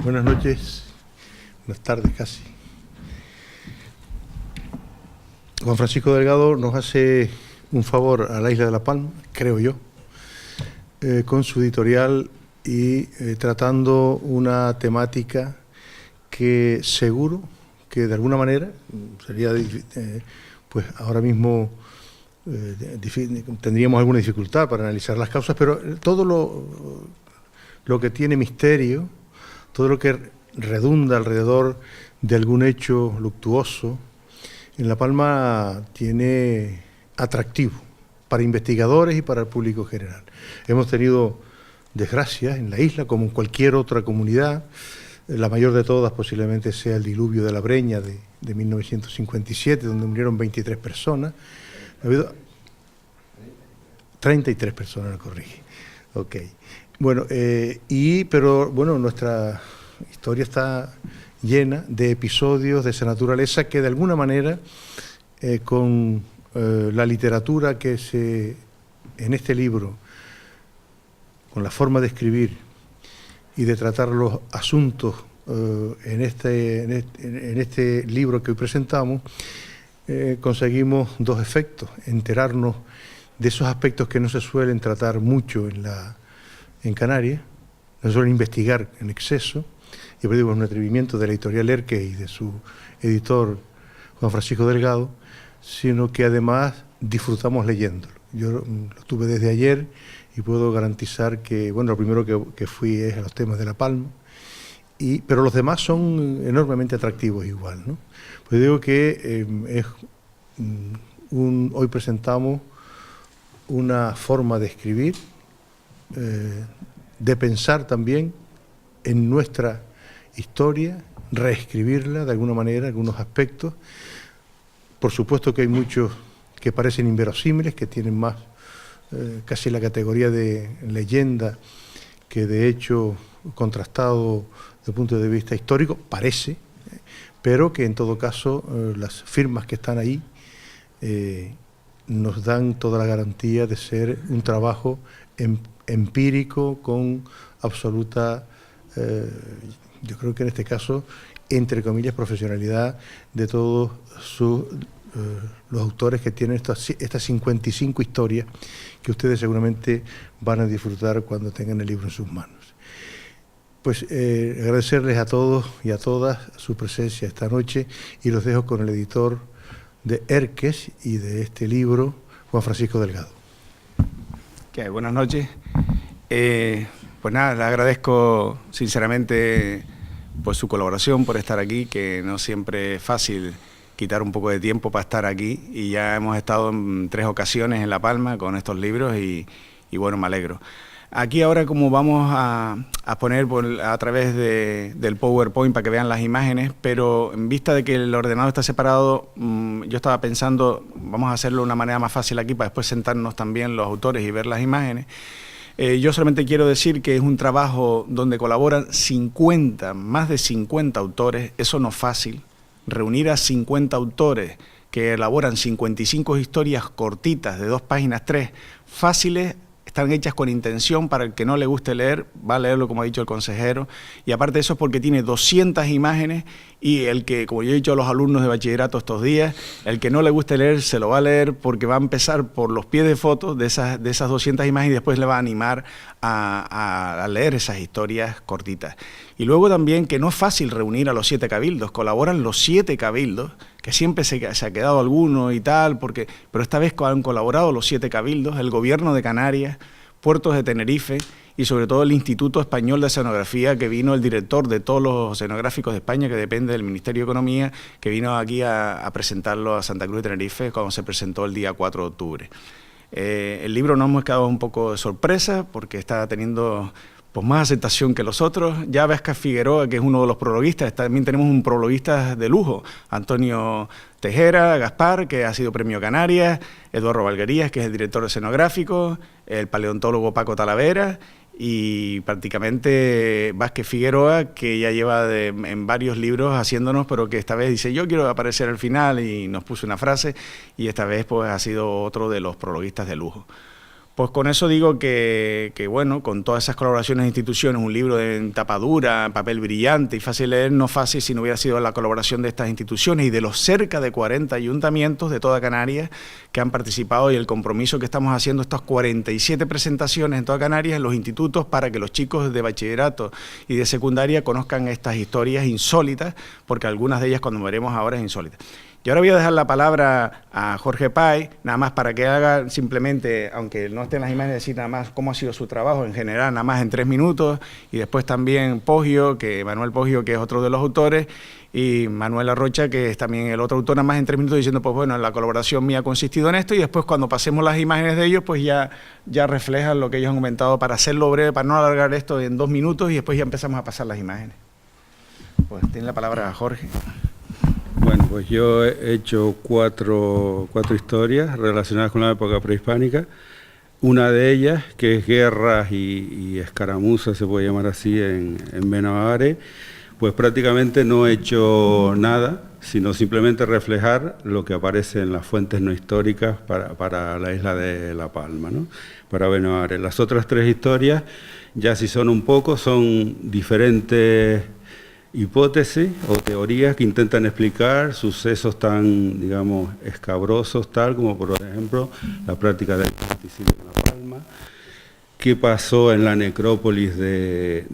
Buenas noches, buenas tardes casi. Juan Francisco Delgado nos hace un favor a la isla de La Palma, creo yo, con su editorial y tratando una temática que seguro que de alguna manera sería, pues ahora mismo tendríamos alguna dificultad para analizar las causas, pero todo lo que tiene misterio, todo lo que redunda alrededor de algún hecho luctuoso, en La Palma tiene atractivo para investigadores y para el público general. Hemos tenido desgracias en la isla, como en cualquier otra comunidad. La mayor de todas posiblemente sea el diluvio de la Breña de 1957, donde murieron 23 personas. Ha habido 33 personas, me corrige. Ok. Bueno, pero bueno, nuestra historia está llena de episodios de esa naturaleza que de alguna manera con la literatura que en este libro, con la forma de escribir y de tratar los asuntos en este libro que hoy presentamos, conseguimos dos efectos: enterarnos de esos aspectos que no se suelen tratar mucho en Canarias, no se suelen investigar en exceso. Yo digo, es un atrevimiento de la editorial Erque y de su editor Juan Francisco Delgado, sino que además disfrutamos leyéndolo. Yo lo tuve desde ayer y puedo garantizar que, bueno, lo primero que fui es a los temas de La Palma, pero los demás son enormemente atractivos igual, ¿no? Pues digo que hoy presentamos una forma de escribir, de pensar también en nuestra historia, reescribirla de alguna manera, algunos aspectos. Por supuesto que hay muchos que parecen inverosímiles, que tienen más casi la categoría de leyenda que de hecho contrastado desde el punto de vista histórico, parece, pero que en todo caso las firmas que están ahí nos dan toda la garantía de ser un trabajo empírico con absoluta, yo creo que en este caso, entre comillas, profesionalidad de todos los autores que tienen estas 55 historias que ustedes seguramente van a disfrutar cuando tengan el libro en sus manos. Pues agradecerles a todos y a todas su presencia esta noche y los dejo con el editor de Erques y de este libro, Juan Francisco Delgado. Okay, buenas noches. Pues nada, le agradezco sinceramente pues su colaboración, por estar aquí, que no siempre es fácil quitar un poco de tiempo para estar aquí, y ya hemos estado en 3 ocasiones en La Palma con estos libros y bueno, me alegro. Aquí ahora, como vamos a poner a través del PowerPoint para que vean las imágenes, pero en vista de que el ordenador está separado, yo estaba pensando, vamos a hacerlo de una manera más fácil aquí para después sentarnos también los autores y ver las imágenes. Yo solamente quiero decir que es un trabajo donde colaboran más de 50 autores. Eso no es fácil. Reunir a 50 autores que elaboran 55 historias cortitas de 2 páginas, 3, fáciles, están hechas con intención para el que no le guste leer, va a leerlo como ha dicho el consejero, y aparte de eso es porque tiene 200 imágenes, y el que, como yo he dicho a los alumnos de bachillerato estos días, el que no le guste leer se lo va a leer porque va a empezar por los pies de fotos de esas 200 imágenes y después le va a animar a leer esas historias cortitas. Y luego también que no es fácil reunir a los 7 cabildos, colaboran los 7 cabildos, que siempre se ha quedado alguno y tal, pero esta vez han colaborado los 7 cabildos, el Gobierno de Canarias, Puertos de Tenerife y sobre todo el Instituto Español de Oceanografía, que vino el director de todos los oceanográficos de España, que depende del Ministerio de Economía, que vino aquí a presentarlo a Santa Cruz de Tenerife cuando se presentó el día 4 de octubre. El libro nos hemos quedado un poco de sorpresa porque está teniendo pues más aceptación que los otros. Ya Vesca Figueroa, que es uno de los prologuistas, también tenemos un prologuista de lujo, Antonio Tejera Gaspar, que ha sido Premio Canarias, Eduardo Valguerías, que es el director escenográfico, el paleontólogo Paco Talavera, y prácticamente Vázquez Figueroa, que ya lleva en varios libros haciéndonos, pero que esta vez dice, yo quiero aparecer al final, y nos puso una frase, y esta vez pues ha sido otro de los prologuistas de lujo. Pues con eso digo que bueno, con todas esas colaboraciones de instituciones, un libro en tapa dura, papel brillante y fácil de leer, no fácil si no hubiera sido la colaboración de estas instituciones y de los cerca de 40 ayuntamientos de toda Canarias que han participado, y el compromiso que estamos haciendo, estas 47 presentaciones en toda Canarias, en los institutos, para que los chicos de bachillerato y de secundaria conozcan estas historias insólitas, porque algunas de ellas, cuando veremos ahora, es insólitas. Y ahora voy a dejar la palabra a Jorge Pay, nada más para que haga simplemente, aunque no esté en las imágenes, decir nada más cómo ha sido su trabajo en general, nada más en 3 minutos, y después también Poggio, Manuel Poggio, que es otro de los autores, y Manuel Arrocha, que es también el otro autor, nada más en 3 minutos, diciendo, pues bueno, la colaboración mía ha consistido en esto, y después cuando pasemos las imágenes de ellos, pues ya reflejan lo que ellos han comentado, para hacerlo breve, para no alargar esto en 2 minutos, y después ya empezamos a pasar las imágenes. Pues tiene la palabra Jorge. Bueno, pues yo he hecho cuatro historias relacionadas con la época prehispánica. Una de ellas, que es guerras y escaramuzas, se puede llamar así, en Benoaare, pues prácticamente no he hecho nada, sino simplemente reflejar lo que aparece en las fuentes no históricas para la isla de La Palma, ¿no? Para Benoaare. Las otras 3 historias, ya si son un poco, son diferentes hipótesis o teorías que intentan explicar sucesos tan, digamos, escabrosos, tal como por ejemplo la práctica del infanticidio en La Palma, qué pasó en la necrópolis de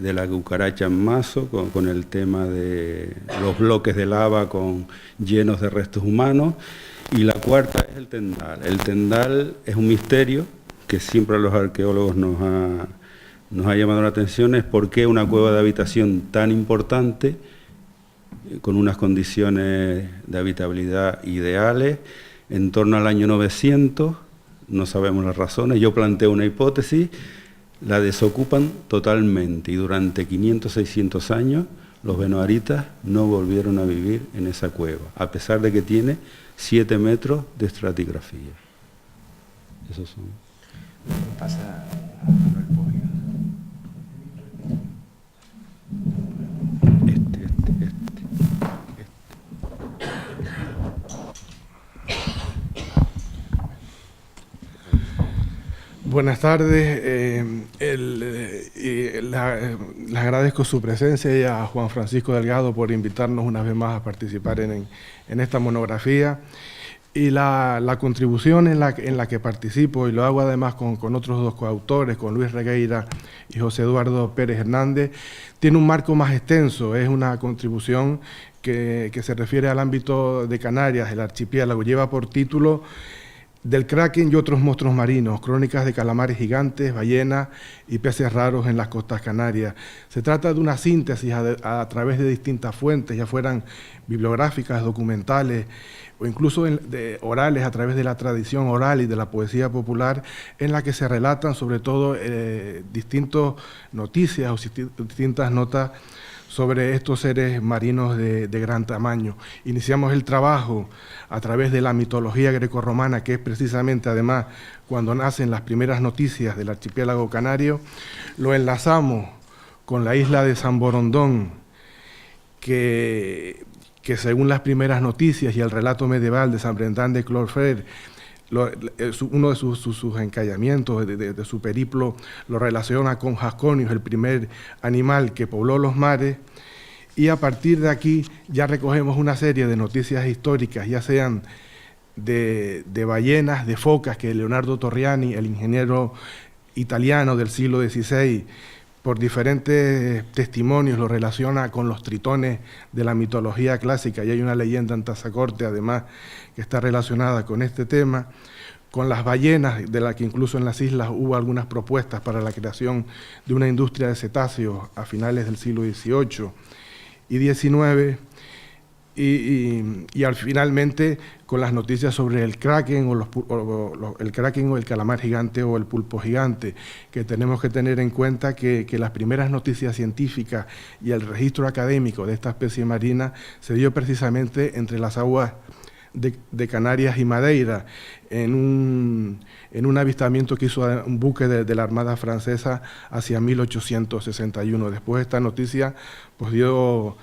la cucaracha en Mazo con el tema de los bloques de lava llenos de restos humanos, y la cuarta es el Tendal. El Tendal es un misterio que siempre a los arqueólogos nos ha llamado la atención, es por qué una cueva de habitación tan importante, con unas condiciones de habitabilidad ideales, en torno al año 900, no sabemos las razones, yo planteo una hipótesis, la desocupan totalmente, y durante 500, 600 años los benoaritas no volvieron a vivir en esa cueva, a pesar de que tiene 7 metros de estratigrafía. Esos son. Pasa Manuel Poggio. Buenas tardes, les agradezco su presencia y a Juan Francisco Delgado por invitarnos una vez más a participar en esta monografía, y la contribución en la que participo, y lo hago además con otros 2 coautores, con Luis Regueira y José Eduardo Pérez Hernández, tiene un marco más extenso. Es una contribución que se refiere al ámbito de Canarias, el archipiélago. Lleva por título Del Kraken y otros monstruos marinos, crónicas de calamares gigantes, ballenas y peces raros en las costas canarias. Se trata de una síntesis a través de distintas fuentes, ya fueran bibliográficas, documentales o incluso orales, a través de la tradición oral y de la poesía popular, en la que se relatan sobre todo distintas noticias o distintas notas sobre estos seres marinos de gran tamaño. Iniciamos el trabajo a través de la mitología grecorromana, que es precisamente, además, cuando nacen las primeras noticias del archipiélago canario. Lo enlazamos con la isla de San Borondón, que según las primeras noticias y el relato medieval de San Brendan de Clorfert, uno de sus encallamientos de su periplo lo relaciona con Jasconius, el primer animal que pobló los mares, y a partir de aquí ya recogemos una serie de noticias históricas, ya sean de ballenas, de focas, que Leonardo Torriani, el ingeniero italiano del siglo XVI, por diferentes testimonios lo relaciona con los tritones de la mitología clásica, y hay una leyenda en Tazacorte, además, que está relacionada con este tema, con las ballenas, de la que incluso en las islas hubo algunas propuestas para la creación de una industria de cetáceos a finales del siglo XVIII y XIX, y finalmente con las noticias sobre el kraken el kraken o el calamar gigante o el pulpo gigante, que tenemos que tener en cuenta que las primeras noticias científicas y el registro académico de esta especie marina se dio precisamente entre las aguas de Canarias y Madeira en un avistamiento que hizo un buque de la Armada Francesa hacia 1861. Después esta noticia pues dio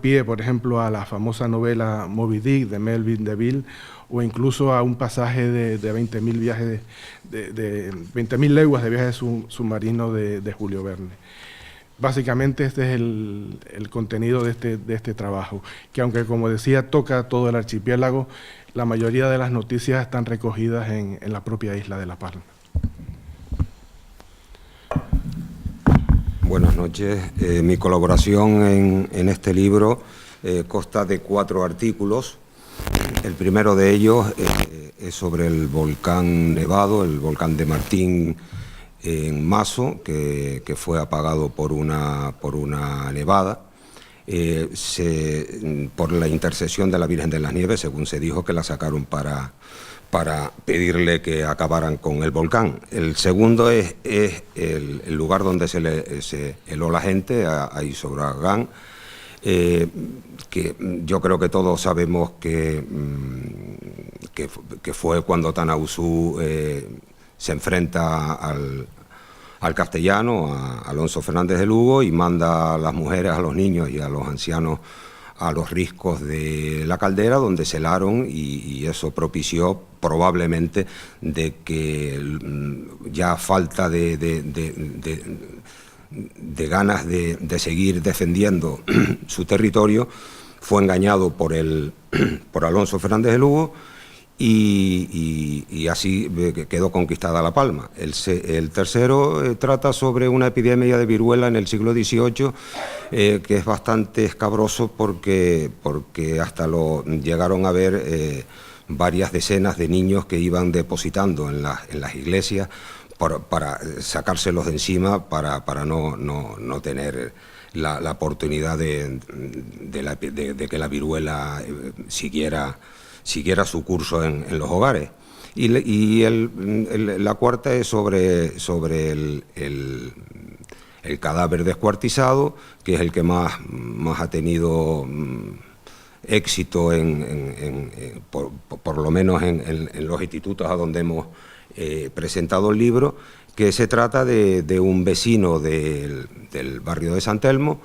pie, por ejemplo, a la famosa novela Moby Dick de Melville Deville, o incluso a un pasaje de 20.000 viajes de 20.000 leguas de viaje submarino de Julio Verne. Básicamente este es el contenido de este trabajo, que aunque, como decía, toca todo el archipiélago, la mayoría de las noticias están recogidas en la propia isla de La Palma. Buenas noches. Mi colaboración en este libro consta de 4 artículos. El primero de ellos es sobre el volcán nevado, el volcán de Martín en Mazo, que fue apagado por una nevada, por la intercesión de la Virgen de las Nieves, según se dijo, que la sacaron para pedirle que acabaran con el volcán. El segundo es el lugar donde se heló la gente, ahí sobre Aragán, que yo creo que todos sabemos que fue cuando Tanausú se enfrenta al castellano, a Alonso Fernández de Lugo, y manda a las mujeres, a los niños y a los ancianos a los riscos de la caldera, donde se helaron, y eso propició probablemente de que ya falta de ganas de seguir defendiendo su territorio, fue engañado por Alonso Fernández de Lugo, y así quedó conquistada La Palma. El tercero trata sobre una epidemia de viruela en el siglo XVIII, que es bastante escabroso porque hasta lo llegaron a ver varias decenas de niños que iban depositando en las iglesias para sacárselos de encima, para no tener la oportunidad de que la viruela siguiera su curso en los hogares. Y la cuarta es sobre el cadáver descuartizado, que es el que más ha tenido éxito por lo menos en los institutos a donde hemos presentado el libro, que se trata de un vecino del barrio de San Telmo,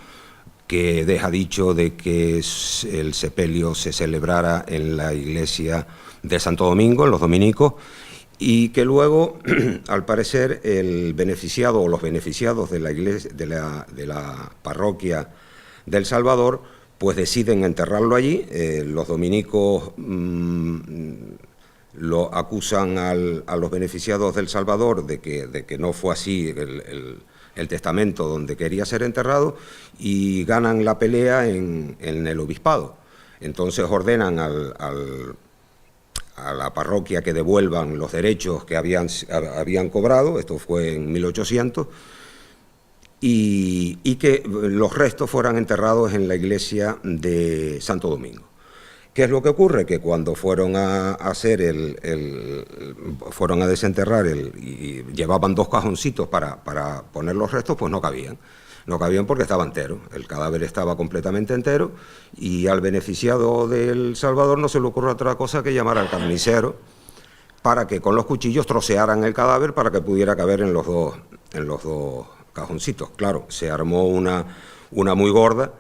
que deja dicho de que el sepelio se celebrara en la iglesia de Santo Domingo, en los dominicos, y que luego, al parecer, el beneficiado o los beneficiados de la iglesia, de la parroquia del Salvador, pues deciden enterrarlo allí. Los dominicos lo acusan a los beneficiados del Salvador de que no fue así el testamento donde quería ser enterrado, y ganan la pelea en el obispado. Entonces ordenan a la parroquia que devuelvan los derechos que habían cobrado, esto fue en 1800, y que los restos fueran enterrados en la iglesia de Santo Domingo. ¿Qué es lo que ocurre? Que cuando fueron a fueron a desenterrar y llevaban 2 cajoncitos para poner los restos, pues no cabían. No cabían porque estaba entero, el cadáver estaba completamente entero, y al beneficiado del Salvador no se le ocurre otra cosa que llamar al carnicero para que con los cuchillos trocearan el cadáver para que pudiera caber en los dos cajoncitos. Claro, se armó una muy gorda,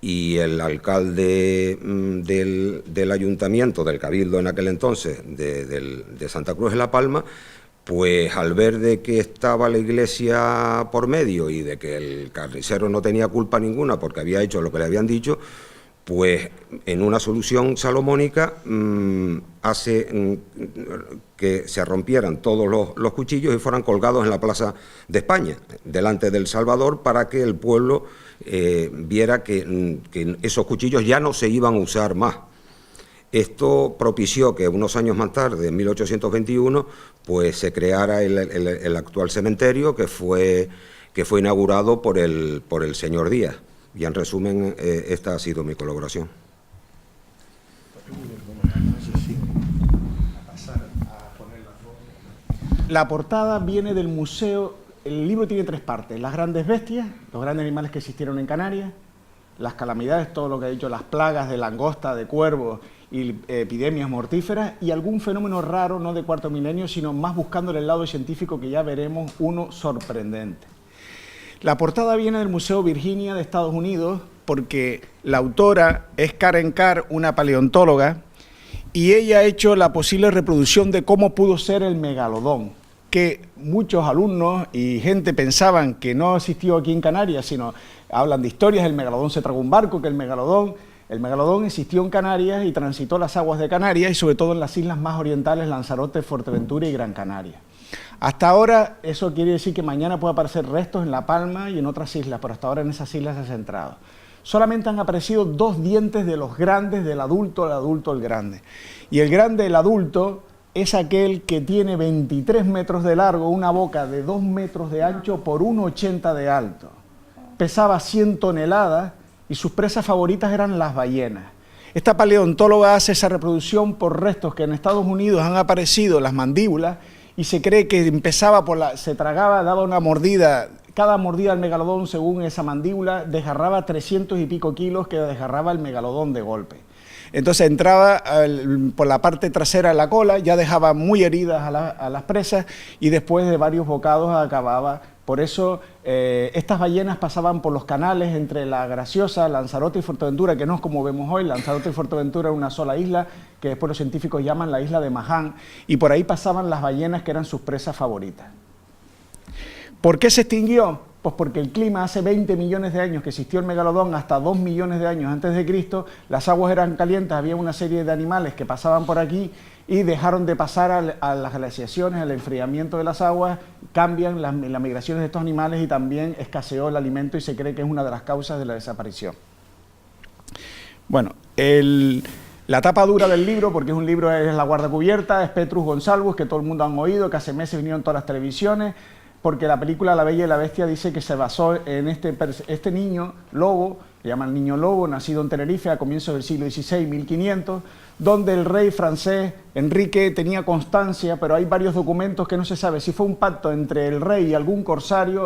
y el alcalde del ayuntamiento, del cabildo en aquel entonces, de Santa Cruz de La Palma, pues al ver de que estaba la iglesia por medio y de que el carnicero no tenía culpa ninguna porque había hecho lo que le habían dicho, pues en una solución salomónica hace que se rompieran todos los cuchillos y fueran colgados en la Plaza de España, delante del Salvador, para que el pueblo viera que esos cuchillos ya no se iban a usar más. Esto propició que unos años más tarde, en 1821, pues se creara el actual cementerio, que fue inaugurado por el señor Díaz. Y en resumen, esta ha sido mi colaboración. La portada viene del museo. El libro tiene 3 partes: las grandes bestias, los grandes animales que existieron en Canarias, las calamidades, todo lo que ha dicho, las plagas de langosta, de cuervos y epidemias mortíferas y algún fenómeno raro, no de cuarto milenio, sino más buscándole el lado científico, que ya veremos uno sorprendente. La portada viene del Museo Virginia de Estados Unidos porque la autora es Karen Carr, una paleontóloga, y ella ha hecho la posible reproducción de cómo pudo ser el megalodón, que muchos alumnos y gente pensaban que no existió aquí en Canarias, sino hablan de historias, el megalodón se tragó un barco, que el megalodón existió en Canarias y transitó las aguas de Canarias y sobre todo en las islas más orientales, Lanzarote, Fuerteventura y Gran Canaria. Hasta ahora eso quiere decir que mañana puede aparecer restos en La Palma y en otras islas, pero hasta ahora en esas islas se ha centrado. Solamente han aparecido 2 dientes de los grandes, del adulto, el grande. Y el grande, el adulto, es aquel que tiene 23 metros de largo, una boca de 2 metros de ancho por 1,80 de alto. Pesaba 100 toneladas y sus presas favoritas eran las ballenas. Esta paleontóloga hace esa reproducción por restos que en Estados Unidos han aparecido, las mandíbulas, y se cree que empezaba se tragaba, daba una mordida. Cada mordida del megalodón, según esa mandíbula, desgarraba 300 y pico kilos que desgarraba el megalodón de golpe. Entonces entraba por la parte trasera de la cola, ya dejaba muy heridas a las presas y después de varios bocados acababa. Por eso estas ballenas pasaban por los canales entre La Graciosa, Lanzarote y Fuerteventura, que no es como vemos hoy. Lanzarote y Fuerteventura es una sola isla, que después los científicos llaman la isla de Mahán, y por ahí pasaban las ballenas que eran sus presas favoritas. ¿Por qué se extinguió? Pues porque el clima, hace 20 millones de años que existió el megalodón, hasta 2 millones de años antes de Cristo, las aguas eran calientes, había una serie de animales que pasaban por aquí y dejaron de pasar a las glaciaciones, al enfriamiento de las aguas, cambian las migraciones de estos animales y también escaseó el alimento y se cree que es una de las causas de la desaparición. Bueno, la tapa dura del libro, porque es un libro, es La Guarda Cubierta, es Petrus Gonsalvus, que todo el mundo han oído, que hace meses vinieron todas las televisiones, porque la película La Bella y la Bestia dice que se basó en este niño lobo, le llaman niño lobo, nacido en Tenerife a comienzos del siglo XVI, 1500, donde el rey francés Enrique tenía constancia, pero hay varios documentos que no se sabe si fue un pacto entre el rey y algún corsario,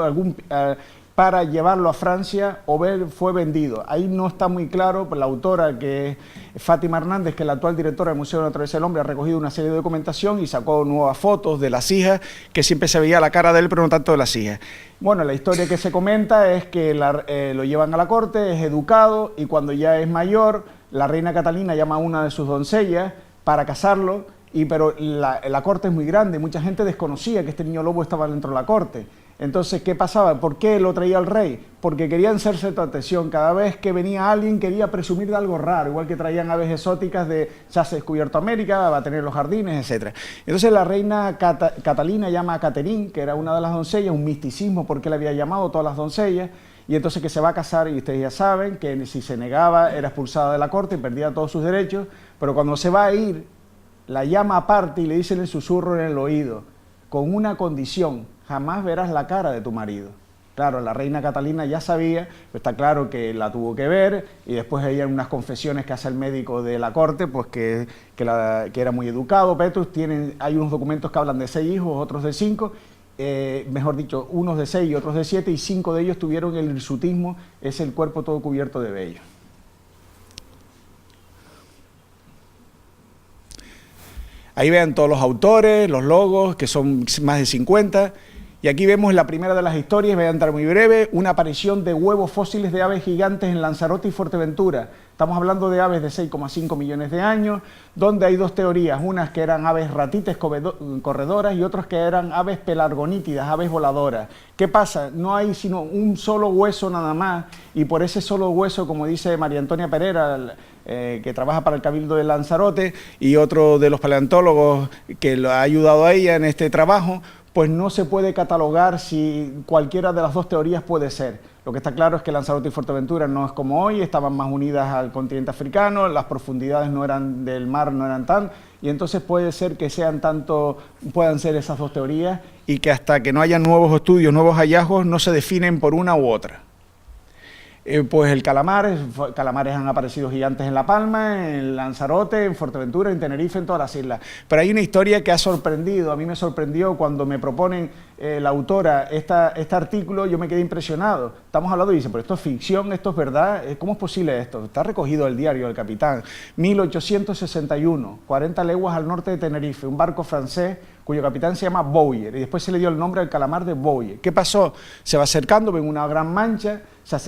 para llevarlo a Francia o fue vendido. Ahí no está muy claro, pero la autora, que es Fátima Hernández, que es la actual directora del Museo de la Naturaleza del Hombre, ha recogido una serie de documentación y sacó nuevas fotos de las hijas, que siempre se veía la cara de él, pero no tanto de las hijas. Bueno, la historia que se comenta es que lo llevan a la corte, es educado, y cuando ya es mayor, la reina Catalina llama a una de sus doncellas para casarlo, pero la corte es muy grande, mucha gente desconocía que este niño lobo estaba dentro de la corte. Entonces, ¿qué pasaba? ¿Por qué lo traía el rey? Porque querían hacerse tu atención. Cada vez que venía alguien quería presumir de algo raro, igual que traían aves exóticas de ya se ha descubierto América, va a tener los jardines, etc. Entonces la reina Catalina llama a Catherine, que era una de las doncellas, un misticismo porque le había llamado a todas las doncellas, y entonces que se va a casar, y ustedes ya saben que si se negaba era expulsada de la corte y perdía todos sus derechos, pero cuando se va a ir, la llama aparte y le dice en el susurro en el oído, con una condición: jamás verás la cara de tu marido. Claro, la reina Catalina ya sabía, pero está claro que la tuvo que ver, y después hay unas confesiones que hace el médico de la corte, pues que era muy educado. Petrus hay unos documentos que hablan de 6 hijos, otros de 5, mejor dicho, unos de 6 y otros de 7, y 5 de ellos tuvieron el hirsutismo, es el cuerpo todo cubierto de vello. Ahí vean todos los autores, los logos, que son más de 50. Y aquí vemos la primera de las historias, voy a entrar muy breve, una aparición de huevos fósiles de aves gigantes en Lanzarote y Fuerteventura. Estamos hablando de aves de 6,5 millones de años, donde hay 2 teorías, unas que eran aves ratites corredoras y otras que eran aves pelargonítidas, aves voladoras. ¿Qué pasa? No hay sino un solo hueso nada más, y por ese solo hueso, como dice María Antonia Pereira, que trabaja para el Cabildo de Lanzarote, y otro de los paleontólogos que lo ha ayudado a ella en este trabajo, pues no se puede catalogar si cualquiera de las 2 teorías puede ser. Lo que está claro es que Lanzarote y Fuerteventura no es como hoy, estaban más unidas al continente africano, las profundidades del mar no eran tan, y entonces puede ser que puedan ser esas 2 teorías, y que hasta que no haya nuevos estudios, nuevos hallazgos, no se definen por una u otra. Pues el calamar, calamares han aparecido gigantes en La Palma, en Lanzarote, en Fuerteventura, en Tenerife, en todas las islas. Pero hay una historia que ha sorprendido, a mí me sorprendió cuando me proponen la autora este artículo, yo me quedé impresionado. Estamos hablando y dice, pero esto es ficción, esto es verdad, ¿cómo es posible esto? Está recogido el diario del capitán. 1861, 40 leguas al norte de Tenerife, un barco francés cuyo capitán se llama Bouyer, y después se le dio el nombre al calamar de Bouyer. ¿Qué pasó? Se va acercando, ven una gran mancha,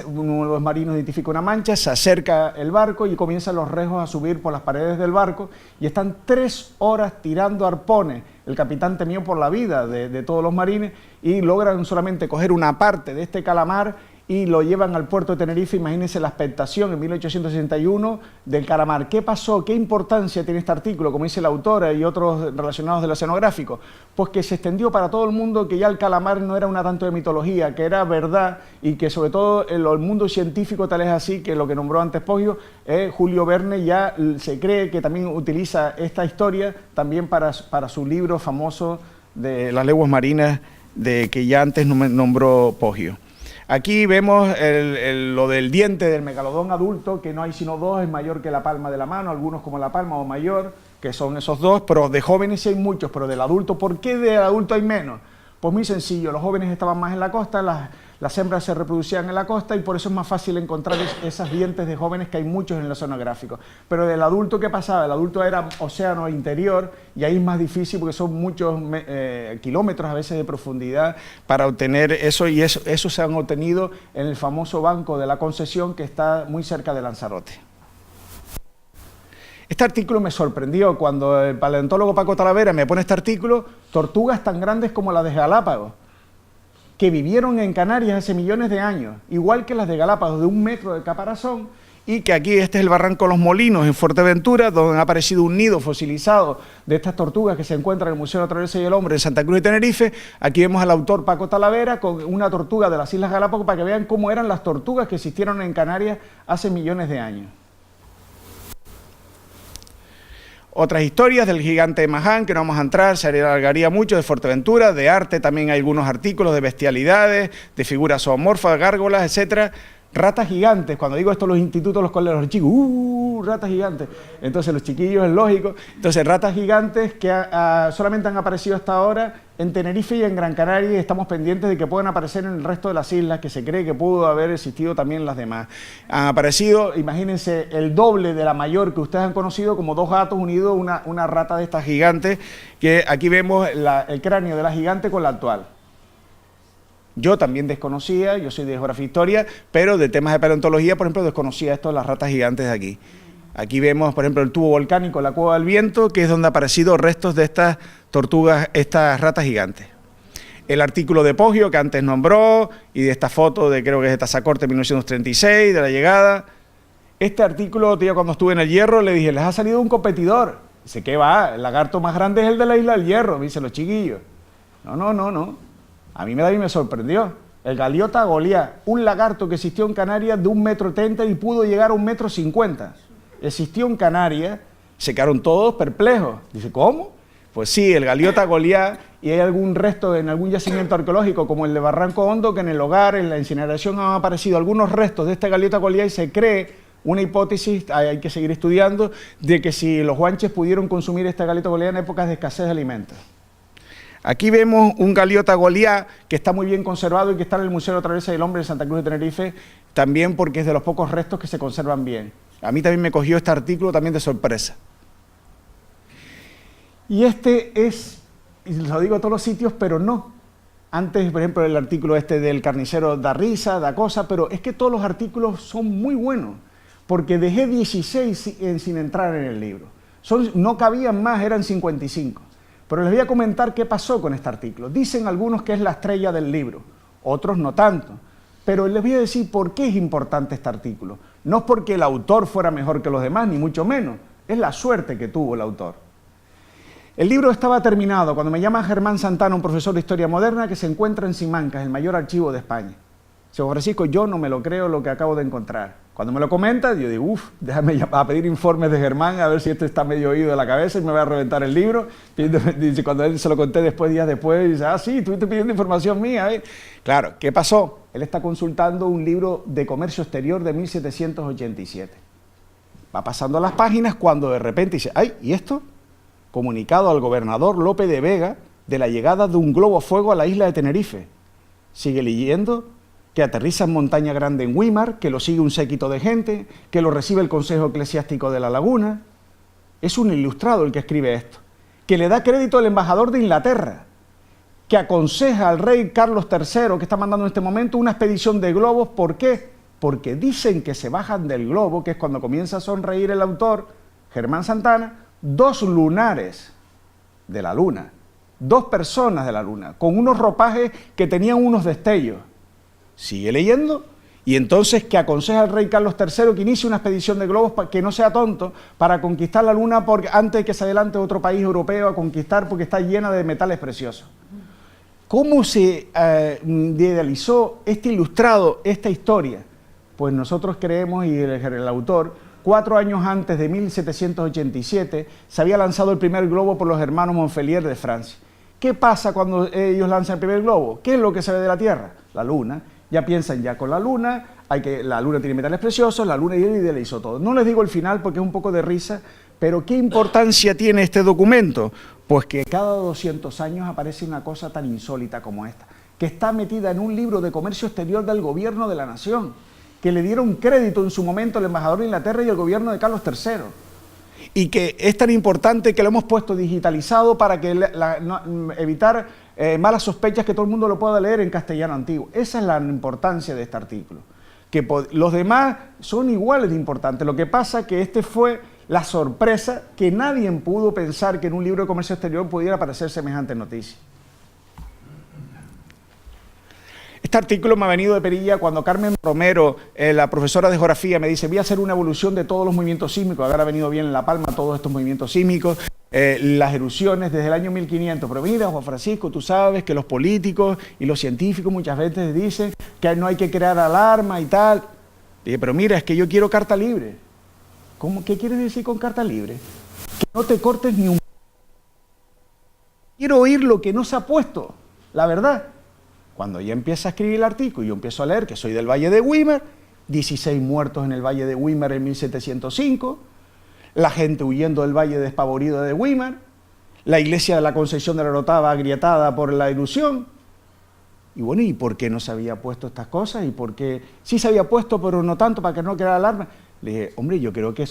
uno de los marinos identifica una mancha, se acerca el barco y comienzan los rejos a subir por las paredes del barco y están 3 horas tirando arpones. El capitán temió por la vida de todos los marines y logran solamente coger una parte de este calamar y lo llevan al puerto de Tenerife. Imagínense la expectación en 1861 del calamar. ¿Qué pasó? ¿Qué importancia tiene este artículo? Como dice la autora y otros relacionados del oceanográfico. Pues que se extendió para todo el mundo que ya el calamar no era una tanto de mitología, que era verdad y que sobre todo el mundo científico tal es así que lo que nombró antes Poggio, Julio Verne ya se cree que también utiliza esta historia también para su libro famoso de las leguas marinas que ya antes nombró Poggio. Aquí vemos lo del diente del megalodón adulto, que no hay sino 2, es mayor que la palma de la mano, algunos como la palma o mayor, que son esos 2, pero de jóvenes sí hay muchos, pero del adulto, ¿por qué del adulto hay menos? Pues muy sencillo, los jóvenes estaban más en la costa, las hembras se reproducían en la costa y por eso es más fácil encontrar esas dientes de jóvenes que hay muchos en el oceanográfico. Pero del adulto, ¿qué pasaba? El adulto era océano interior y ahí es más difícil porque son muchos kilómetros a veces de profundidad para obtener eso y eso se han obtenido en el famoso Banco de la Concesión que está muy cerca de Lanzarote. Este artículo me sorprendió cuando el paleontólogo Paco Talavera me pone este artículo, tortugas tan grandes como las de Galápagos, que vivieron en Canarias hace millones de años, igual que las de Galápagos, de 1 metro de caparazón, y que aquí este es el Barranco Los Molinos, en Fuerteventura, donde ha aparecido un nido fosilizado de estas tortugas que se encuentra en el Museo de la Naturaleza y el Hombre en Santa Cruz de Tenerife. Aquí vemos al autor Paco Talavera con una tortuga de las Islas Galápagos para que vean cómo eran las tortugas que existieron en Canarias hace millones de años. Otras historias del gigante de Mahán, que no vamos a entrar, se alargaría mucho, de Fuerteventura, de arte también hay algunos artículos, de bestialidades, de figuras zoomorfas, gárgolas, etcétera. Ratas gigantes, cuando digo esto los institutos, los colegios, los chicos, ratas gigantes. Entonces los chiquillos es lógico. Entonces ratas gigantes que solamente han aparecido hasta ahora en Tenerife y en Gran Canaria y estamos pendientes de que puedan aparecer en el resto de las islas, que se cree que pudo haber existido también las demás. Han aparecido, imagínense, el doble de la mayor que ustedes han conocido, como 2 gatos unidos, una rata de estas gigantes, que aquí vemos el cráneo de la gigante con la actual. Yo también desconocía, yo soy de geografía e historia, pero de temas de paleontología, por ejemplo, desconocía esto de las ratas gigantes de aquí. Aquí vemos, por ejemplo, el tubo volcánico, la Cueva del Viento, que es donde han aparecido restos de estas tortugas, estas ratas gigantes. El artículo de Poggio, que antes nombró, y de esta foto de, creo que es de Tazacorte, 1936, de la llegada. Este artículo, tío, cuando estuve en el Hierro, le dije, les ha salido un competidor. Dice, ¿qué va? El lagarto más grande es el de la isla del Hierro, me dicen los chiquillos. No. A mí me sorprendió. El Galiota Goliat, un lagarto que existió en Canarias de 1,30 m y pudo llegar a 1,50 m. Existió en Canarias, se quedaron todos perplejos. Dice, ¿cómo? Pues sí, el Galiota Goliat, y hay algún resto en algún yacimiento arqueológico, como el de Barranco Hondo, que en el hogar, en la incineración, han aparecido algunos restos de este Galiota Goliat y se cree una hipótesis, hay que seguir estudiando, de que si los guanches pudieron consumir este Galiota Goliat en épocas de escasez de alimentos. Aquí vemos un Galiota Goliat que está muy bien conservado y que está en el Museo de la Naturaleza y el Hombre de Santa Cruz de Tenerife, también porque es de los pocos restos que se conservan bien. A mí también me cogió este artículo también de sorpresa. Y este es, y lo digo a todos los sitios, pero no. Antes, por ejemplo, el artículo este del carnicero da risa, da cosa, pero es que todos los artículos son muy buenos, porque dejé 16 sin entrar en el libro. No cabían más, eran 55. Pero les voy a comentar qué pasó con este artículo. Dicen algunos que es la estrella del libro, otros no tanto. Pero les voy a decir por qué es importante este artículo. No es porque el autor fuera mejor que los demás, ni mucho menos. Es la suerte que tuvo el autor. El libro estaba terminado cuando me llama Germán Santana, un profesor de Historia Moderna, que se encuentra en Simancas, el mayor archivo de España. Señor Francisco, yo no me lo creo lo que acabo de encontrar. Cuando me lo comenta, yo digo, déjame a pedir informes de Germán, a ver si esto está medio oído de la cabeza y me va a reventar el libro. Dice, cuando él se lo conté días después, dice, sí, estuviste pidiendo información mía. Claro, ¿qué pasó? Él está consultando un libro de comercio exterior de 1787. Va pasando las páginas cuando de repente dice, ¿y esto? Comunicado al gobernador Lope de Vega de la llegada de un globo a fuego a la isla de Tenerife. Sigue leyendo que aterriza en Montaña Grande en Güímar, que lo sigue un séquito de gente, que lo recibe el Consejo Eclesiástico de la Laguna. Es un ilustrado el que escribe esto, que le da crédito al embajador de Inglaterra, que aconseja al rey Carlos III, que está mandando en este momento una expedición de globos. ¿Por qué? Porque dicen que se bajan del globo, que es cuando comienza a sonreír el autor, Germán Santana, 2 lunares de la luna, 2 personas de la luna, con unos ropajes que tenían unos destellos. Sigue leyendo, y entonces que aconseja al rey Carlos III que inicie una expedición de globos, que no sea tonto, para conquistar la luna antes de que se adelante otro país europeo a conquistar, porque está llena de metales preciosos. ¿Cómo se idealizó este ilustrado, esta historia? Pues nosotros creemos, y el autor, 4 años antes de 1787, se había lanzado el primer globo por los hermanos Montpellier de Francia. ¿Qué pasa cuando ellos lanzan el primer globo? ¿Qué es lo que se ve de la Tierra? La luna. Ya piensan con la luna, la luna tiene metales preciosos, la luna, y él idealizó todo. No les digo el final porque es un poco de risa, pero ¿qué importancia tiene este documento? Pues que cada 200 años aparece una cosa tan insólita como esta, que está metida en un libro de comercio exterior del gobierno de la nación, que le dieron crédito en su momento el embajador de Inglaterra y el gobierno de Carlos III. Y que es tan importante que lo hemos puesto digitalizado para que evitar malas sospechas, que todo el mundo lo pueda leer en castellano antiguo. Esa es la importancia de este artículo. Que los demás son iguales de importantes. Lo que pasa es que este fue la sorpresa, que nadie pudo pensar que en un libro de comercio exterior pudiera aparecer semejante noticia. Este artículo me ha venido de perilla cuando Carmen Romero, la profesora de geografía, me dice, voy a hacer una evolución de todos los movimientos sísmicos. Ahora ha venido bien en La Palma todos estos movimientos sísmicos, las erupciones desde el año 1500. Pero mira, Juan Francisco, tú sabes que los políticos y los científicos muchas veces dicen que no hay que crear alarma y tal. Dije, pero mira, es que yo quiero carta libre. ¿Qué quieres decir con carta libre? Que no te cortes ni un... Quiero oír lo que no se ha puesto, la verdad. Cuando ella empieza a escribir el artículo y yo empiezo a leer que soy del Valle de Güímar, 16 muertos en el Valle de Güímar en 1705, la gente huyendo del Valle despavorida de Güímar, la iglesia de la Concepción de la Orotava agrietada por la erupción. Y bueno, ¿y por qué no se había puesto estas cosas? ¿Y por qué sí se había puesto, pero no tanto, para que no quedara alarma? Le dije, hombre, yo creo que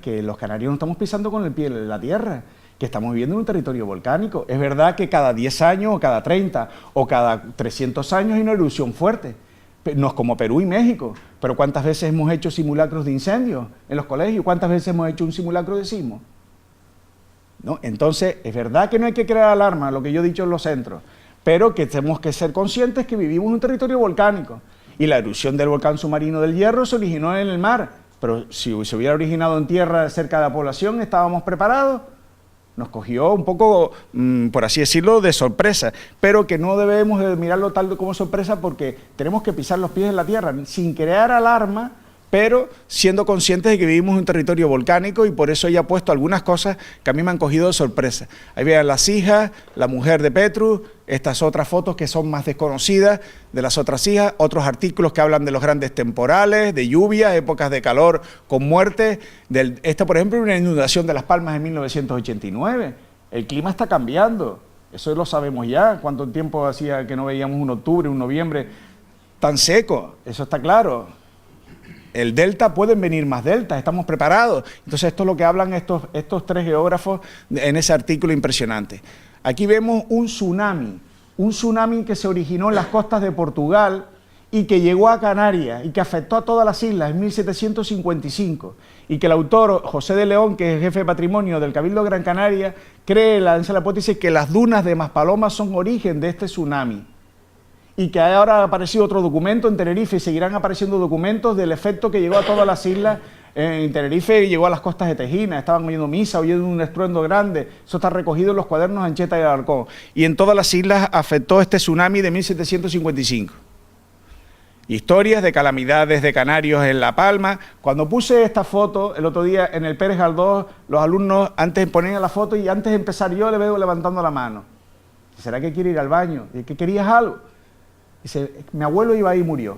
que los canarios no estamos pisando con el pie en la tierra, que estamos viviendo en un territorio volcánico. Es verdad que cada 10 años, o cada 30, o cada 300 años hay una erupción fuerte. No es como Perú y México, pero ¿cuántas veces hemos hecho simulacros de incendios en los colegios? ¿Cuántas veces hemos hecho un simulacro de sismo? ¿No? Entonces, es verdad que no hay que crear alarma, lo que yo he dicho en los centros, pero que tenemos que ser conscientes que vivimos en un territorio volcánico. Y la erupción del volcán submarino del Hierro se originó en el mar, pero si se hubiera originado en tierra cerca de la población, ¿estábamos preparados? Nos cogió un poco, por así decirlo, de sorpresa, pero que no debemos de mirarlo tal como sorpresa, porque tenemos que pisar los pies en la tierra, sin crear alarma, pero siendo conscientes de que vivimos en un territorio volcánico, y por eso ella ha puesto algunas cosas que a mí me han cogido de sorpresa. Ahí vean las hijas, la mujer de Petrus, estas otras fotos que son más desconocidas de las otras hijas, otros artículos que hablan de los grandes temporales, de lluvia, épocas de calor con muerte. Esta, por ejemplo, es una inundación de Las Palmas en 1989. El clima está cambiando, eso lo sabemos ya. ¿Cuánto tiempo hacía que no veíamos un octubre, un noviembre tan seco? Eso está claro. El delta, pueden venir más deltas, estamos preparados. Entonces esto es lo que hablan estos 3 geógrafos en ese artículo impresionante. Aquí vemos un tsunami que se originó en las costas de Portugal y que llegó a Canarias y que afectó a todas las islas en 1755, y que el autor José de León, que es jefe de patrimonio del Cabildo de Gran Canaria, lanza la hipótesis que las dunas de Maspalomas son origen de este tsunami. Y que ahora ha aparecido otro documento en Tenerife, y seguirán apareciendo documentos del efecto que llegó a todas las islas. En Tenerife llegó a las costas de Tejina, estaban oyendo misa, oyendo un estruendo grande. Eso está recogido en los cuadernos de Ancheta y Alarcón. Y en todas las islas afectó este tsunami de 1755. Historias de calamidades de canarios en La Palma. Cuando puse esta foto el otro día en el Pérez Galdós, los alumnos antes ponían la foto y antes de empezar yo le veo levantando la mano. ¿Será que quiere ir al baño? ¿Que querías algo? Dice, mi abuelo iba ahí y murió.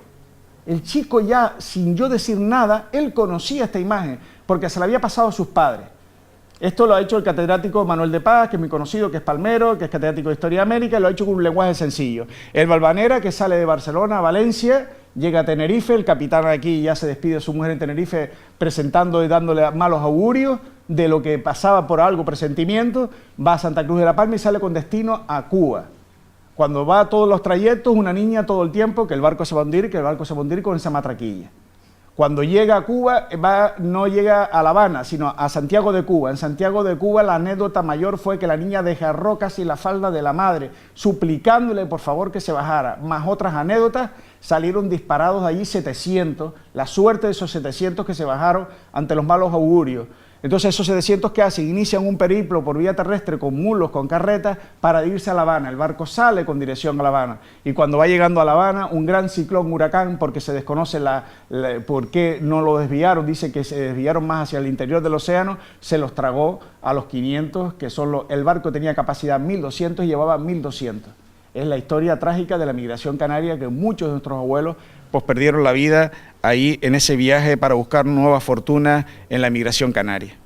El chico ya, sin yo decir nada, él conocía esta imagen porque se la había pasado a sus padres. Esto lo ha hecho el catedrático Manuel de Paz, que es muy conocido, que es palmero, que es catedrático de Historia de América, y lo ha hecho con un lenguaje sencillo. El Valvanera, que sale de Barcelona a Valencia, llega a Tenerife, el capitán aquí ya se despide de su mujer en Tenerife presentando y dándole malos augurios de lo que pasaba por algo, presentimiento, va a Santa Cruz de la Palma y sale con destino a Cuba. Cuando va a todos los trayectos, una niña todo el tiempo, que el barco se va a hundir, que el barco se va a hundir con esa matraquilla. Cuando llega a Cuba, no llega a La Habana, sino a Santiago de Cuba. En Santiago de Cuba la anécdota mayor fue que la niña desgarró casi la falda de la madre, suplicándole por favor que se bajara. Más otras anécdotas, salieron disparados de allí 700, la suerte de esos 700 que se bajaron ante los malos augurios. Entonces esos 700 que hacen, inician un periplo por vía terrestre con mulos, con carretas, para irse a La Habana. El barco sale con dirección a La Habana. Y cuando va llegando a La Habana, un gran ciclón, huracán, porque se desconoce por qué no lo desviaron, dice que se desviaron más hacia el interior del océano, se los tragó a los 500, que son el barco tenía capacidad 1.200 y llevaba 1.200. Es la historia trágica de la migración canaria, que muchos de nuestros abuelos pues perdieron la vida ahí en ese viaje para buscar nuevas fortunas en la migración canaria.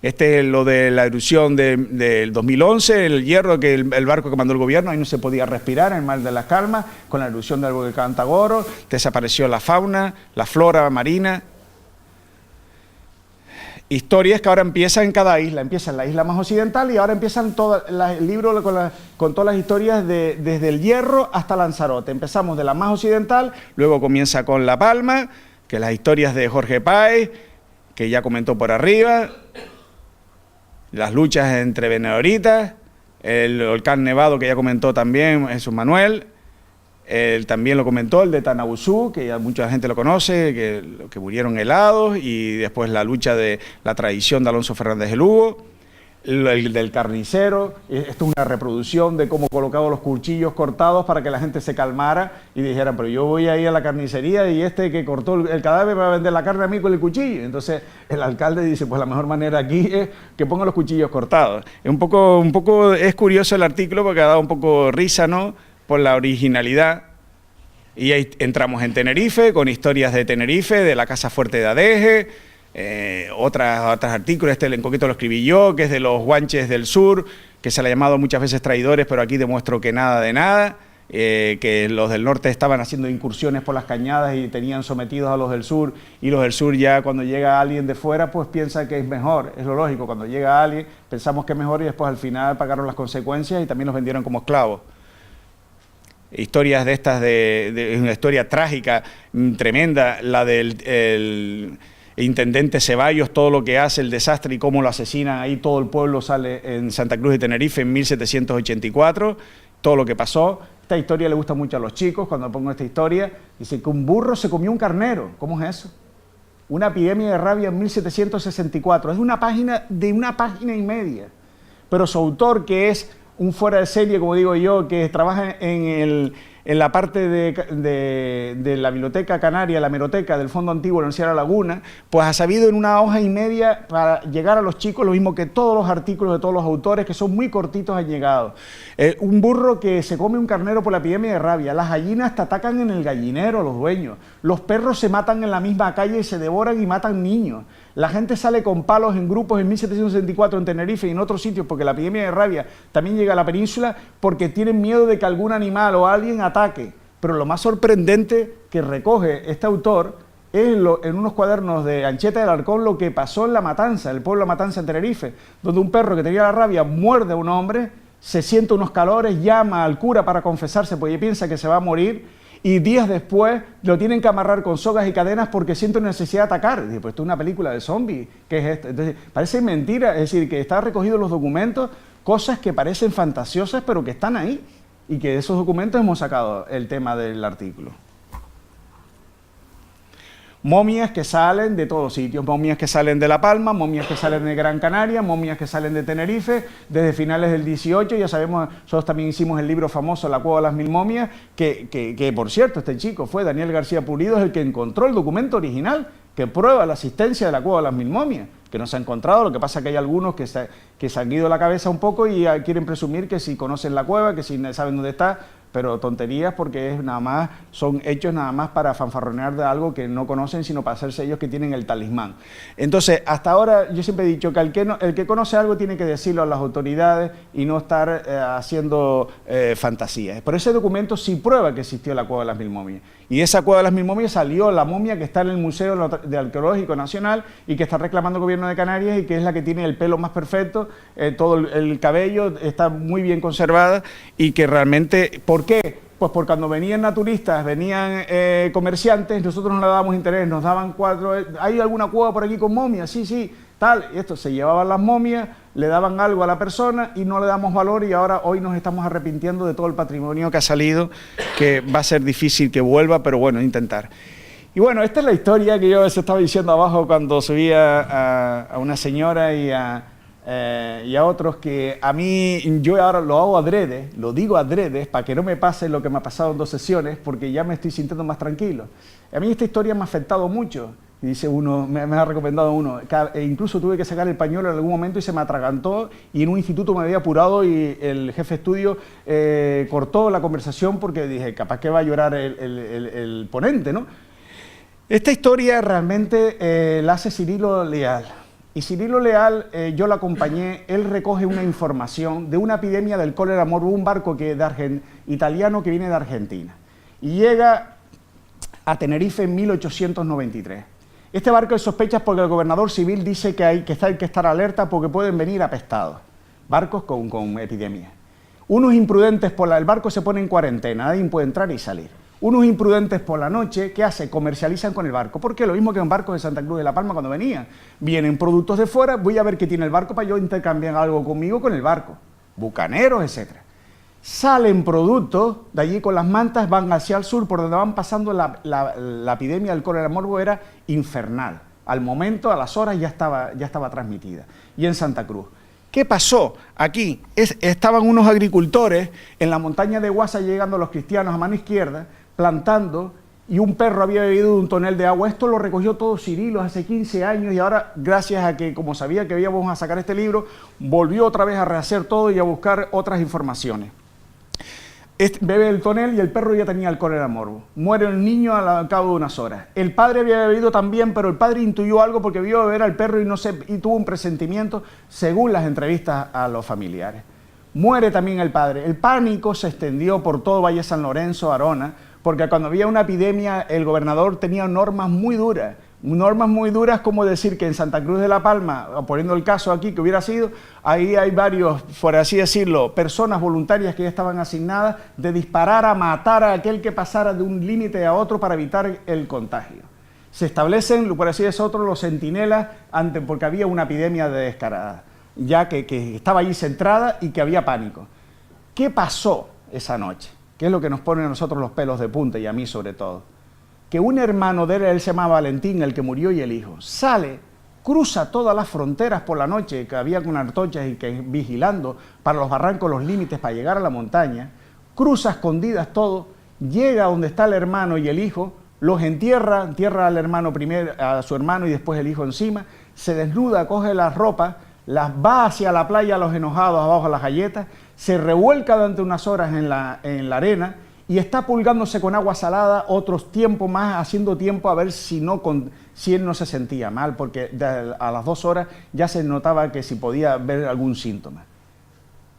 Este es lo de la erupción del 2011, el hierro, que el barco que mandó el gobierno, ahí no se podía respirar en el Mar de las Calmas, con la erupción del volcán Tagoro, desapareció la fauna, la flora marina. Historias que ahora empiezan en cada isla, empieza en la isla más occidental y ahora empiezan el libro con todas las historias desde el Hierro hasta Lanzarote. Empezamos de la más occidental, luego comienza con La Palma, que las historias de Jorge Páez, que ya comentó por arriba, las luchas entre venedoritas, el volcán nevado que ya comentó también Jesús Manuel. Él también lo comentó, el de Tanabuzú, que ya mucha gente lo conoce, que murieron helados, y después la lucha de la tradición de Alonso Fernández de Lugo, el del carnicero. Esto es una reproducción de cómo colocaba los cuchillos cortados para que la gente se calmara y dijera, pero yo voy a ir a la carnicería y este que cortó el cadáver va a vender la carne a mí con el cuchillo. Entonces el alcalde dice, pues la mejor manera aquí es que pongan los cuchillos cortados. Es un poco es curioso el artículo porque ha dado un poco risa, ¿no?, por la originalidad. Y ahí entramos en Tenerife, con historias de Tenerife, de la Casa Fuerte de Adeje, otros artículos, un poquito lo escribí yo, que es de los guanches del sur, que se le ha llamado muchas veces traidores, pero aquí demuestro que nada de nada, que los del norte estaban haciendo incursiones por las cañadas y tenían sometidos a los del sur, y los del sur ya cuando llega alguien de fuera, pues piensa que es mejor, es lo lógico, cuando llega alguien pensamos que es mejor y después al final pagaron las consecuencias y también los vendieron como esclavos. Historias de estas, de una historia trágica, tremenda, la del intendente Ceballos, todo lo que hace, el desastre y cómo lo asesinan, ahí todo el pueblo sale en Santa Cruz de Tenerife en 1784, todo lo que pasó. Esta historia le gusta mucho a los chicos, cuando pongo esta historia, dice que un burro se comió un carnero. ¿Cómo es eso? Una epidemia de rabia en 1764, es de una página y media, pero su autor, que es un fuera de serie, como digo yo, que trabaja en la parte de la Biblioteca Canaria, la Hemeroteca del Fondo Antiguo de la Universidad de La Laguna, pues ha sabido en una hoja y media para llegar a los chicos, lo mismo que todos los artículos de todos los autores, que son muy cortitos, han llegado. Un burro que se come un carnero por la epidemia de rabia, las gallinas te atacan en el gallinero, los dueños, los perros se matan en la misma calle y se devoran y matan niños. La gente sale con palos en grupos en 1764 en Tenerife y en otros sitios porque la epidemia de rabia también llega a la península porque tienen miedo de que algún animal o alguien ataque. Pero lo más sorprendente que recoge este autor es en unos cuadernos de Ancheta del Arcón lo que pasó en La Matanza, el pueblo de La Matanza en Tenerife, donde un perro que tenía la rabia muerde a un hombre, se siente unos calores, llama al cura para confesarse porque piensa que se va a morir, y días después lo tienen que amarrar con sogas y cadenas porque siente una necesidad de atacar. Dice, pues esto es una película de zombies, ¿qué es esto? Entonces, parece mentira, es decir, que están recogidos los documentos, cosas que parecen fantasiosas pero que están ahí, y que de esos documentos hemos sacado el tema del artículo. Momias que salen de todos sitios, momias que salen de La Palma, momias que salen de Gran Canaria, momias que salen de Tenerife, desde finales del 18, ya sabemos, nosotros también hicimos el libro famoso La Cueva de las Mil Momias, que por cierto, este chico fue Daniel García Pulido, es el que encontró el documento original que prueba la existencia de la Cueva de las Mil Momias, que no se ha encontrado, lo que pasa es que hay algunos que se han ido la cabeza un poco y quieren presumir que si conocen la cueva, que si saben dónde está, pero tonterías porque es nada más, son hechos nada más para fanfarronear de algo que no conocen, sino para hacerse ellos que tienen el talismán. Entonces, hasta ahora yo siempre he dicho que el que conoce algo tiene que decirlo a las autoridades y no estar haciendo fantasías. Pero ese documento sí prueba que existió la Cueva de las Mil Momias. Y de esa Cueva de las Mil Momias salió la momia que está en el Museo Arqueológico Nacional y que está reclamando el Gobierno de Canarias y que es la que tiene el pelo más perfecto, todo el cabello está muy bien conservada y que realmente, ¿por qué? Pues porque cuando venían naturistas, venían comerciantes, nosotros no le dábamos interés, nos daban ¿hay alguna cueva por aquí con momias? Sí, sí, tal. Y esto, se llevaban las momias, le daban algo a la persona y no le damos valor y ahora hoy nos estamos arrepintiendo de todo el patrimonio que ha salido, que va a ser difícil que vuelva, pero bueno, intentar. Y bueno, esta es la historia que yo os estaba diciendo abajo cuando subía a una señora y a otros, que a mí, yo ahora lo hago adrede, lo digo adrede, para que no me pase lo que me ha pasado en 2 sesiones, porque ya me estoy sintiendo más tranquilo. A mí esta historia me ha afectado mucho, y dice uno, me ha recomendado uno, incluso tuve que sacar el pañuelo en algún momento y se me atragantó, y en un instituto me había apurado y el jefe de estudio cortó la conversación porque dije, capaz que va a llorar el ponente, ¿no? Esta historia realmente la hace Cirilo Leal. Y Cirilo Leal, yo lo acompañé, él recoge una información de una epidemia del cólera morbus, un barco italiano que viene de Argentina. Y llega a Tenerife en 1893. Este barco es sospecha porque el gobernador civil dice que hay que estar alerta porque pueden venir apestados. Barcos con epidemia. Unos imprudentes el barco se pone en cuarentena, nadie puede entrar y salir. Unos imprudentes por la noche, ¿qué hacen? Comercializan con el barco. Porque lo mismo que en barcos de Santa Cruz de La Palma cuando venían. Vienen productos de fuera, voy a ver qué tiene el barco para yo intercambiar algo conmigo con el barco. Bucaneros, etc. Salen productos de allí con las mantas, van hacia el sur, por donde van pasando la epidemia del cólera morbus era infernal. Al momento, a las horas, ya estaba transmitida. Y en Santa Cruz. ¿Qué pasó? Aquí estaban unos agricultores en la montaña de Guasa, llegando los cristianos a mano izquierda, plantando, y un perro había bebido de un tonel de agua. Esto lo recogió todo Cirilo hace 15 años y ahora, gracias a que, como sabía que íbamos a sacar este libro, volvió otra vez a rehacer todo y a buscar otras informaciones. Bebe el tonel y el perro ya tenía el cólera morbus. Muere el niño al cabo de unas horas. El padre había bebido también, pero el padre intuyó algo porque vio beber al perro y tuvo un presentimiento según las entrevistas a los familiares. Muere también el padre. El pánico se extendió por todo Valle San Lorenzo, Arona, porque cuando había una epidemia el gobernador tenía normas muy duras. Normas muy duras como decir que en Santa Cruz de La Palma, poniendo el caso aquí que hubiera sido, ahí hay varios, por así decirlo, personas voluntarias que ya estaban asignadas de disparar a matar a aquel que pasara de un límite a otro para evitar el contagio. Se establecen, por así decirlo, los centinelas porque había una epidemia de descarada, ya que estaba allí centrada y que había pánico. ¿Qué pasó esa noche? ¿Qué es lo que nos pone a nosotros los pelos de punta y a mí sobre todo? Que un hermano de él se llamaba Valentín, el que murió, y el hijo, sale, cruza todas las fronteras por la noche, que había con antorchas y que vigilando para los barrancos, los límites para llegar a la montaña, cruza escondidas todo, llega donde está el hermano y el hijo, los entierra al hermano primero, a su hermano y después el hijo encima, se desnuda, coge las ropas, las va hacia la playa a los enojados abajo de las galletas, se revuelca durante unas horas en la arena, y está pulgándose con agua salada otros tiempos más, haciendo tiempo a ver si él no se sentía mal, porque a las 2 horas ya se notaba que si podía ver algún síntoma.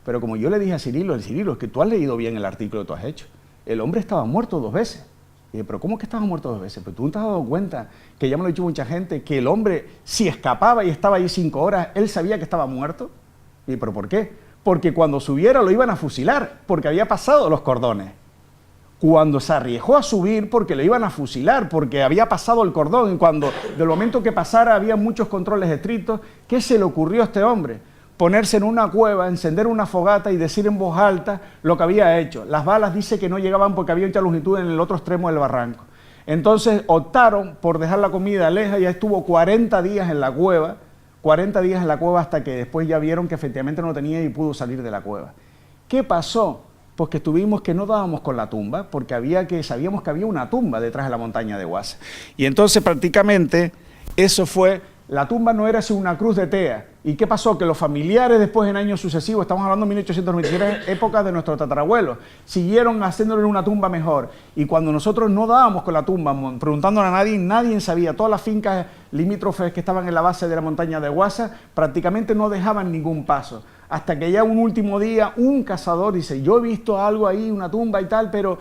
Pero como yo le dije a Cirilo, es que tú has leído bien el artículo que tú has hecho. El hombre estaba muerto 2 veces. Y dije, ¿pero cómo que estaba muerto 2 veces? Pero tú no te has dado cuenta, que ya me lo ha dicho mucha gente, que el hombre, si escapaba y estaba ahí 5 horas, él sabía que estaba muerto. Y dije, ¿pero por qué? Porque cuando subiera lo iban a fusilar, porque había pasado los cordones. Cuando se arriesgó a subir porque le iban a fusilar, porque había pasado el cordón, y cuando del momento que pasara había muchos controles estrictos, ¿qué se le ocurrió a este hombre? Ponerse en una cueva, encender una fogata y decir en voz alta lo que había hecho. Las balas dice que no llegaban porque había mucha longitud en el otro extremo del barranco. Entonces optaron por dejar la comida lejos, ya estuvo 40 días en la cueva, 40 días en la cueva hasta que después ya vieron que efectivamente no tenía y pudo salir de la cueva. ¿Qué pasó? Pues que tuvimos que no dábamos con la tumba, porque sabíamos que había una tumba detrás de la montaña de Huasa. Y entonces prácticamente eso fue, la tumba no era sino una cruz de tea. ¿Y qué pasó? Que los familiares después en años sucesivos, estamos hablando de 1893, época de nuestro tatarabuelo, siguieron haciéndole una tumba mejor. Y cuando nosotros no dábamos con la tumba, preguntándole a nadie, nadie sabía. Todas las fincas limítrofes que estaban en la base de la montaña de Huasa prácticamente no dejaban ningún paso. Hasta que ya un último día, un cazador dice, yo he visto algo ahí, una tumba y tal, pero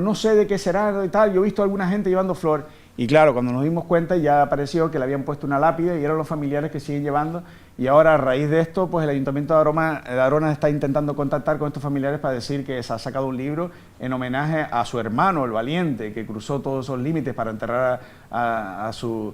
no sé de qué será y tal, yo he visto a alguna gente llevando flor. Y claro, cuando nos dimos cuenta ya apareció que le habían puesto una lápida y eran los familiares que siguen llevando. Y ahora a raíz de esto, pues el Ayuntamiento de Arona está intentando contactar con estos familiares para decir que se ha sacado un libro en homenaje a su hermano, el valiente, que cruzó todos esos límites para enterrar a su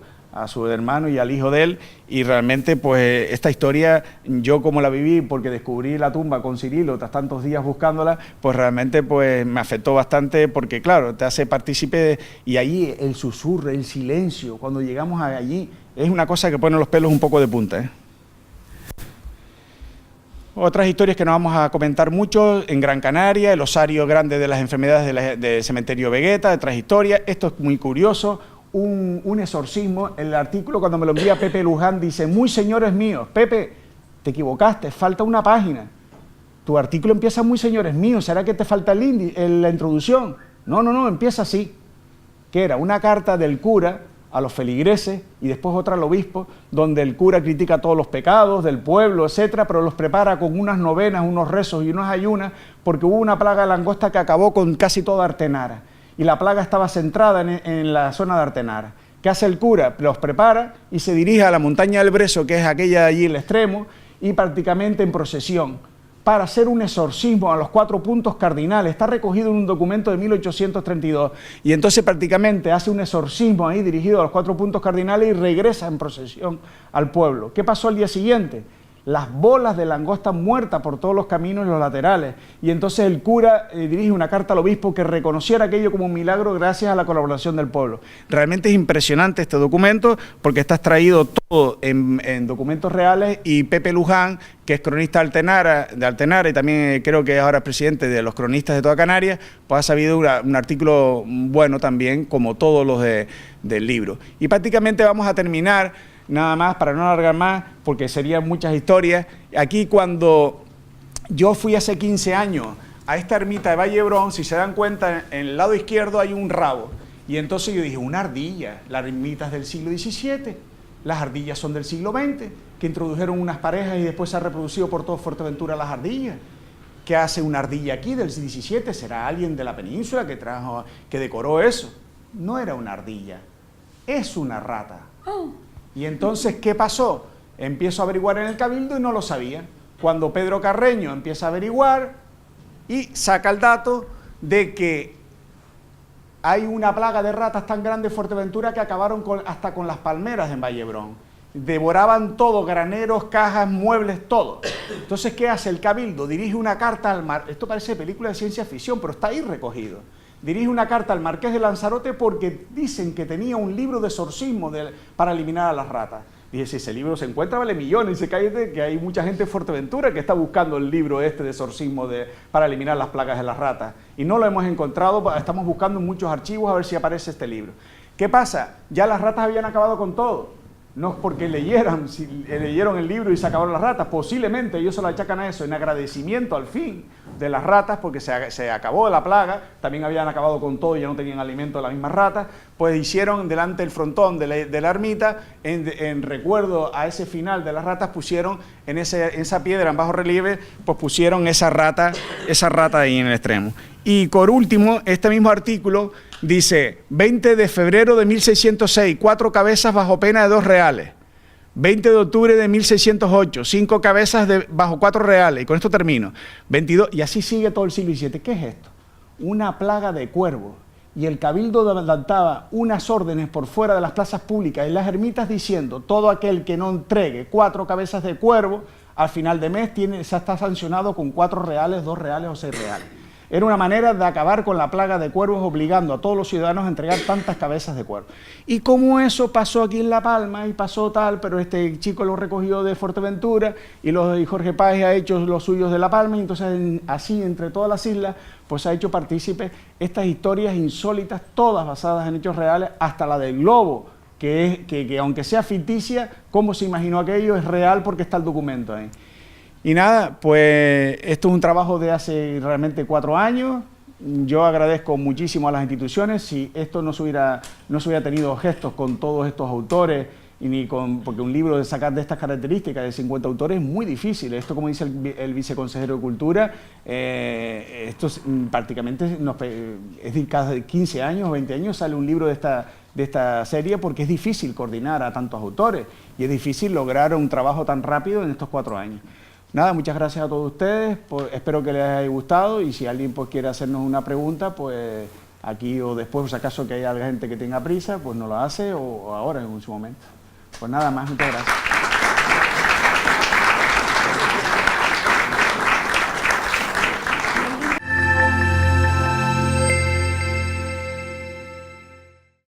hermano y al hijo de él, y realmente pues esta historia yo como la viví porque descubrí la tumba con Cirilo tras tantos días buscándola, pues realmente pues me afectó bastante porque claro, te hace partícipe y allí el susurro, el silencio, cuando llegamos allí, es una cosa que pone los pelos un poco de punta, ¿eh? Otras historias que no vamos a comentar mucho, en Gran Canaria, el osario grande de las enfermedades del cementerio Vegueta, otras historias, esto es muy curioso, un exorcismo. El artículo cuando me lo envía Pepe Luján dice, muy señores míos, Pepe, te equivocaste, falta una página, tu artículo empieza muy señores míos, ¿será que te falta la introducción? No, empieza así, que era una carta del cura a los feligreses y después otra al obispo, donde el cura critica todos los pecados del pueblo, etcétera, pero los prepara con unas novenas, unos rezos y unas ayunas, porque hubo una plaga de langosta que acabó con casi toda Artenara, y la plaga estaba centrada en la zona de Artenara. ¿Qué hace el cura? Los prepara y se dirige a la montaña del Brezo, que es aquella de allí, el extremo, y prácticamente en procesión, para hacer un exorcismo a los 4 puntos cardinales. Está recogido en un documento de 1832. Y entonces prácticamente hace un exorcismo ahí dirigido a los 4 puntos cardinales y regresa en procesión al pueblo. ¿Qué pasó al día siguiente? Las bolas de langosta muertas por todos los caminos y los laterales. Y entonces el cura dirige una carta al obispo que reconociera aquello como un milagro gracias a la colaboración del pueblo. Realmente es impresionante este documento porque está extraído todo en documentos reales, y Pepe Luján, que es cronista de Artenara y también creo que es ahora presidente de los cronistas de toda Canarias, pues ha sabido un artículo bueno también, como todos los del libro. Y prácticamente vamos a terminar, nada más, para no alargar más, porque serían muchas historias. Aquí cuando yo fui hace 15 años a esta ermita de Vallebrón, si se dan cuenta, en el lado izquierdo hay un rabo. Y entonces yo dije, una ardilla, las ermitas del siglo XVII, las ardillas son del siglo XX, que introdujeron unas parejas y después se ha reproducido por todo Fuerteventura las ardillas. ¿Qué hace una ardilla aquí del XVII? ¿Será alguien de la península que decoró eso? No era una ardilla, es una rata. Y entonces, ¿qué pasó? Empiezo a averiguar en el Cabildo y no lo sabía. Cuando Pedro Carreño empieza a averiguar y saca el dato de que hay una plaga de ratas tan grande en Fuerteventura que acabaron hasta con las palmeras en Vallebrón. Devoraban todo, graneros, cajas, muebles, todo. Entonces, ¿qué hace el Cabildo? Dirige una carta al mar. Esto parece película de ciencia ficción, pero está ahí recogido. Dirige una carta al marqués de Lanzarote porque dicen que tenía un libro de exorcismo para eliminar a las ratas. Dije, si ese libro se encuentra vale millones, y se cae que hay mucha gente en Fuerteventura que está buscando el libro este de exorcismo para eliminar las plagas de las ratas. Y no lo hemos encontrado, estamos buscando en muchos archivos a ver si aparece este libro. ¿Qué pasa? Ya las ratas habían acabado con todo. No es porque leyeron el libro y se acabaron las ratas, posiblemente ellos se lo achacan a eso, en agradecimiento al fin de las ratas, porque se acabó la plaga, también habían acabado con todo y ya no tenían alimento de las mismas ratas, pues hicieron delante del frontón de la ermita, en recuerdo a ese final de las ratas, pusieron en esa piedra en bajo relieve, pues pusieron esa rata ahí en el extremo. Y por último, este mismo artículo dice, 20 de febrero de 1606, 4 cabezas bajo pena de 2 reales. 20 de octubre de 1608, 5 cabezas bajo 4 reales. Y con esto termino. 22, y así sigue todo el siglo XVII. ¿Qué es esto? Una plaga de cuervos. Y el Cabildo adelantaba unas órdenes por fuera de las plazas públicas y las ermitas diciendo, todo aquel que no entregue 4 cabezas de cuervo, al final de mes ya está sancionado con 4 reales, 2 reales o 6 reales. Era una manera de acabar con la plaga de cuervos, obligando a todos los ciudadanos a entregar tantas cabezas de cuervo. Y como eso pasó aquí en La Palma y pasó tal, pero este chico lo recogió de Fuerteventura y Jorge Páez ha hecho los suyos de La Palma, y entonces así entre todas las islas pues ha hecho partícipes estas historias insólitas, todas basadas en hechos reales, hasta la del globo, que aunque sea ficticia, cómo se imaginó aquello, es real porque está el documento ahí. Y nada, pues esto es un trabajo de hace realmente 4 años. Yo agradezco muchísimo a las instituciones. Si esto no se hubiera tenido gestos con todos estos autores, porque un libro de sacar de estas características de 50 autores es muy difícil. Esto, como dice el viceconsejero de Cultura, esto prácticamente es de cada 15 años o 20 años sale un libro de esta serie, porque es difícil coordinar a tantos autores y es difícil lograr un trabajo tan rápido en estos 4 años. Nada, muchas gracias a todos ustedes, espero que les haya gustado, y si alguien pues quiere hacernos una pregunta, pues aquí o después, si acaso que haya gente que tenga prisa, pues nos lo hace, o ahora en su momento. Pues nada más, muchas gracias.